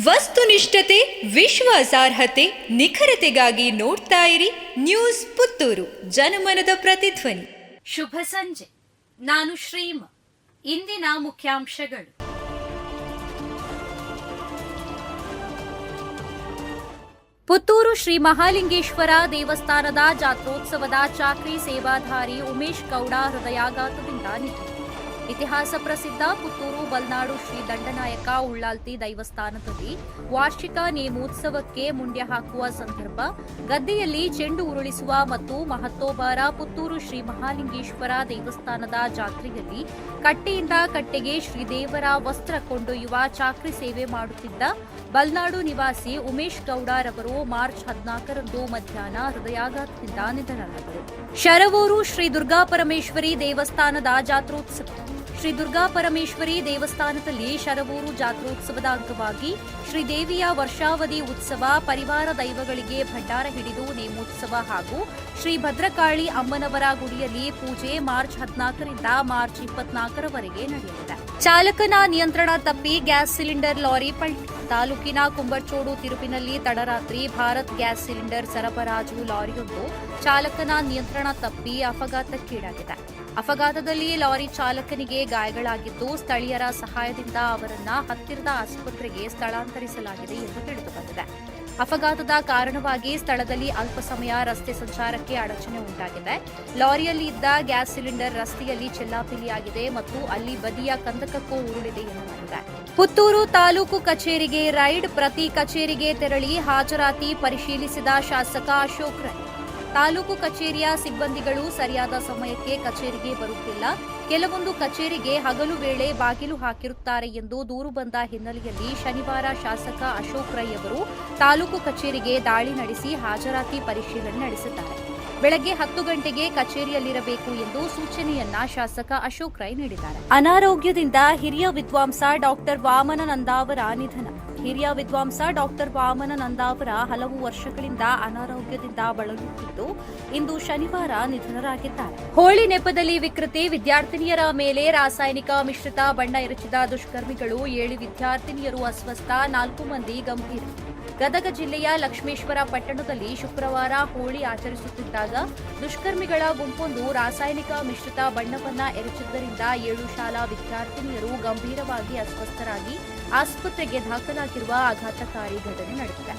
ವಸ್ತುನಿಷ್ಠತೆ, ವಿಶ್ವಾಸಾರ್ಹತೆ, ನಿಖರತೆಗಾಗಿ ನೋಡ್ತಾ ಇರಿ ನ್ಯೂಸ್ ಪುತ್ತೂರು, ಜನಮನದ ಪ್ರತಿಧ್ವನಿ. ಶುಭ ಸಂಜೆ. ನಾನು ಶ್ರೀಮ. ಇಂದಿನ ಮುಖ್ಯಾಂಶಗಳು. ಪುತ್ತೂರು ಶ್ರೀ ಮಹಾಲಿಂಗೇಶ್ವರ ದೇವಸ್ಥಾನದ ಜಾತ್ರೋತ್ಸವದ ಚಾಕ್ರಿ ಸೇವಾಧಾರಿ ಉಮೇಶ್ ಗೌಡ ಹೃದಯಾಘಾತದಿಂದ ನಿಧನ. ಇತಿಹಾಸ ಪ್ರಸಿದ್ಧ ಪುತ್ತೂರು ಬಲ್ನಾಡು ಶ್ರೀ ದಂಡನಾಯಕ ಉಳ್ಳಾಲ್ತಿ ದೇವಸ್ಥಾನದಲ್ಲಿ ವಾರ್ಷಿಕ ನೇಮೋತ್ಸವಕ್ಕೆ ಮುಂಡ್ಯ ಹಾಕುವ ಸಂದರ್ಭ ಗದ್ದೆಯಲ್ಲಿ ಚೆಂಡು ಉರುಳಿಸುವ ಮತ್ತು ಮಹತ್ತೋಬಾರ ಪುತ್ತೂರು ಶ್ರೀ ಮಹಾಲಿಂಗೇಶ್ವರ ದೇವಸ್ಥಾನದ ಜಾತ್ರೆಯಲ್ಲಿ ಕಟ್ಟೆಯಿಂದ ಕಟ್ಟೆಗೆ ಶ್ರೀದೇವರ ವಸ್ತ್ರ ಕೊಂಡೊಯ್ಯುವ ಚಾಕ್ರಿ ಸೇವೆ ಮಾಡುತ್ತಿದ್ದ ಬಲ್ನಾಡು ನಿವಾಸಿ ಉಮೇಶ್ ಗೌಡರವರು ಮಾರ್ಚ್ 14ರಂದು ಮಧ್ಯಾಹ್ನ ಹೃದಯಾಘಾತದಿಂದ ನಿಧನರಾದರು. ಶರವೂರು ಶ್ರೀ ದುರ್ಗಾಪರಮೇಶ್ವರಿ ದೇವಸ್ಥಾನದ ಜಾತ್ರೋತ್ಸವ. ಶ್ರೀ ದುರ್ಗಾಪರಮೇಶ್ವರಿ ದೇವಸ್ಥಾನದಲ್ಲಿ ಶರವೂರು ಜಾತ್ರೋತ್ಸವದ ಅಂಗವಾಗಿ ಶ್ರೀದೇವಿಯ ವರ್ಷಾವಧಿ ಉತ್ಸವ, ಪರಿವಾರ ದೈವಗಳಿಗೆ ಭಂಡಾರ ಹಿಡಿದು ನೇಮೋತ್ಸವ ಹಾಗೂ ಶ್ರೀ ಭದ್ರಕಾಳಿ ಅಮ್ಮನವರ ಗುಡಿಯಲ್ಲಿ ಪೂಜೆ ಮಾರ್ಚ್ 14ರಿಂದ ಮಾರ್ಚ್ 24ರವರೆಗೆ ನಡೆಯಲಿದೆ. ಚಾಲಕನ ನಿಯಂತ್ರಣ ತಪ್ಪಿ ಗ್ಯಾಸ್ ಸಿಲಿಂಡರ್ ಲಾರಿ ಪಲ್ಟಿ. ತಾಲೂಕಿನ ಕುಂಬರ್ಚೋಡು ತಿರುಪಿನಲ್ಲಿ ತಡರಾತ್ರಿ ಭಾರತ್ ಗ್ಯಾಸ್ ಸಿಲಿಂಡರ್ ಸರಬರಾಜು ಲಾರಿಯೊಂದು ಚಾಲಕನ ನಿಯಂತ್ರಣ ತಪ್ಪಿ ಅಪಘಾತಕ್ಕೀಡಾಗಿದೆ. ಅಪಘಾತದಲ್ಲಿ ಲಾರಿ ಚಾಲಕನಿಗೆ ಗಾಯಗಳಾಗಿದ್ದು, ಸ್ಥಳೀಯರ ಸಹಾಯದಿಂದ ಅವರನ್ನ ಹತ್ತಿರದ ಆಸ್ಪತ್ರೆಗೆ ಸ್ಥಳಾಂತರಿಸಲಾಗಿದೆ ಎಂದು ತಿಳಿದುಬಂದಿದೆ. ಅಪಘಾತದ ಕಾರಣವಾಗಿ ಸ್ಥಳದಲ್ಲಿ ಅಲ್ಪ ಸಮಯ ರಸ್ತೆ ಸಂಚಾರಕ್ಕೆ ಅಡಚಣೆ ಉಂಟಾಗಿದೆ. ಲಾರಿಯಲ್ಲಿ ಇದ್ದ ಗ್ಯಾಸ್ ಸಿಲಿಂಡರ್ ರಸ್ತೆಯಲ್ಲಿ ಚೆಲ್ಲಾಪಿಲ್ಲಿಯಾಗಿದೆ ಮತ್ತು ಅಲ್ಲಿ ಬದಿಯ ಕಂದಕಕ್ಕೂ ಉರುಳಿದೆ ಎನ್ನಲಾಗಿದೆ. ಪುತ್ತೂರು ತಾಲೂಕು ಕಚೇರಿಗೆ ರೈಡ್. ಪ್ರತಿ ಕಚೇರಿಗೆ ತೆರಳಿ ಹಾಜರಾತಿ ಪರಿಶೀಲಿಸಿದ ಶಾಸಕ ಅಶೋಕ್ ರೈ. ತಾಲೂಕು ಕಚೇರಿಯ ಸಿಬ್ಬಂದಿಗಳು ಸರಿಯಾದ ಸಮಯಕ್ಕೆ ಕಚೇರಿಗೆ ಬರುತ್ತಿಲ್ಲ. ಕೆಲವೊಂದು ಕಚೇರಿಗೆ ಹಗಲು ವೇಳೆ ಬಾಗಿಲು ಹಾಕಿರುತ್ತಾರೆ ಎಂದು ದೂರು ಬಂದ ಹಿನ್ನೆಲೆಯಲ್ಲಿ ಶನಿವಾರ ಶಾಸಕ ಅಶೋಕ್ ರೈ ಅವರು ತಾಲೂಕು ಕಚೇರಿಗೆ ದಾಳಿ ನಡೆಸಿ ಹಾಜರಾತಿ ಪರಿಶೀಲನೆ ನಡೆಸಿದ್ದಾರೆ. ಬೆಳಗ್ಗೆ 10 ಗಂಟೆಗೆ ಕಚೇರಿಯಲ್ಲಿರಬೇಕು ಎಂದು ಸೂಚನೆಯನ್ನ ಶಾಸಕ ಅಶೋಕ್ ರೈ ನೀಡಿದ್ದಾರೆ. ಅನಾರೋಗ್ಯದಿಂದ ಹಿರಿಯ ವಿದ್ವಾಂಸ ಡಾಕ್ಟರ್ ವಾಮನ ನಂದಾವರ ನಿಧನ. ಹಿರಿಯ ವಿದ್ವಾಂಸ ಡಾಕ್ಟರ್ ವಾಮನ ನಂದಾವರ ಹಲವು ವರ್ಷಗಳಿಂದ ಅನಾರೋಗ್ಯದಿಂದ ಬಳಲುತ್ತಿದ್ದು, ಇಂದು ಶನಿವಾರ ನಿಧನರಾಗಿದ್ದಾರೆ. ಹೋಳಿ ನೆಪದಲ್ಲಿ ವಿಕೃತಿ. ವಿದ್ಯಾರ್ಥಿನಿಯರ ಮೇಲೆ ರಾಸಾಯನಿಕ ಮಿಶ್ರಿತ ಬಣ್ಣ ಎರಚಿದ ದುಷ್ಕರ್ಮಿಗಳು. 7 ವಿದ್ಯಾರ್ಥಿನಿಯರು ಅಸ್ವಸ್ಥ, 4 ಮಂದಿ ಗಂಭೀರ. ಗದಗ ಜಿಲ್ಲೆಯ ಲಕ್ಷ್ಮೇಶ್ವರ ಪಟ್ಟಣದಲ್ಲಿ ಶುಕ್ರವಾರ ಹೋಳಿ ಆಚರಿಸುತ್ತಿದ್ದಾಗ ದುಷ್ಕರ್ಮಿಗಳ ಗುಂಪೊಂದು ರಾಸಾಯನಿಕ ಮಿಶ್ರಿತ ಬಣ್ಣವನ್ನ ಎರಚಿದ್ದರಿಂದ 7 ಶಾಲಾ ವಿದ್ಯಾರ್ಥಿನಿಯರು ಗಂಭೀರವಾಗಿ ಅಸ್ವಸ್ಥರಾಗಿ ಆಸ್ಪತ್ರೆಗೆ ದಾಖಲಾಗಿರುವ ಆಘಾತಕಾರಿ ಘಟನೆ ನಡೆದಿದೆ.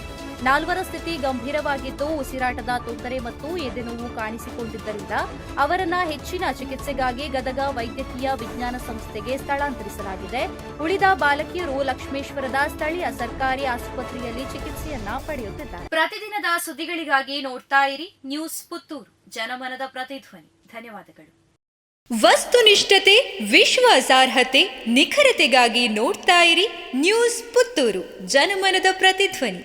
4ವರ ಸ್ಥಿತಿ ಗಂಭೀರವಾಗಿದ್ದು, ಉಸಿರಾಟದ ತೊಂದರೆ ಮತ್ತು ಎದೆನೋವು ಕಾಣಿಸಿಕೊಂಡಿದ್ದರಿಂದ ಅವರನ್ನ ಹೆಚ್ಚಿನ ಚಿಕಿತ್ಸೆಗಾಗಿ ಗದಗ ವೈದ್ಯಕೀಯ ವಿಜ್ಞಾನ ಸಂಸ್ಥೆಗೆ ಸ್ಥಳಾಂತರಿಸಲಾಗಿದೆ. ಉಳಿದ ಬಾಲಕಿಯರು ಲಕ್ಷ್ಮೇಶ್ವರದ ಸ್ಥಳೀಯ ಸರ್ಕಾರಿ ಆಸ್ಪತ್ರೆಯಲ್ಲಿ ಚಿಕಿತ್ಸೆಯನ್ನ ಪಡೆಯುತ್ತಿದ್ದಾರೆ. ಪ್ರತಿದಿನದ ಸುದ್ದಿಗಳಿಗಾಗಿ ನೋಡ್ತಾ ಇರಿ ನ್ಯೂಸ್ ಪುತ್ತೂರು, ಜನಮನದ ಪ್ರತಿಧ್ವನಿ. ಧನ್ಯವಾದಗಳು. ವಸ್ತುನಿಷ್ಠತೆ, ವಿಶ್ವಾಸಾರ್ಹತೆ, ನಿಖರತೆಗಾಗಿ ನೋಡ್ತಾ ಇರಿ ನ್ಯೂಸ್ ಪುತ್ತೂರು, ಜನಮನದ ಪ್ರತಿಧ್ವನಿ.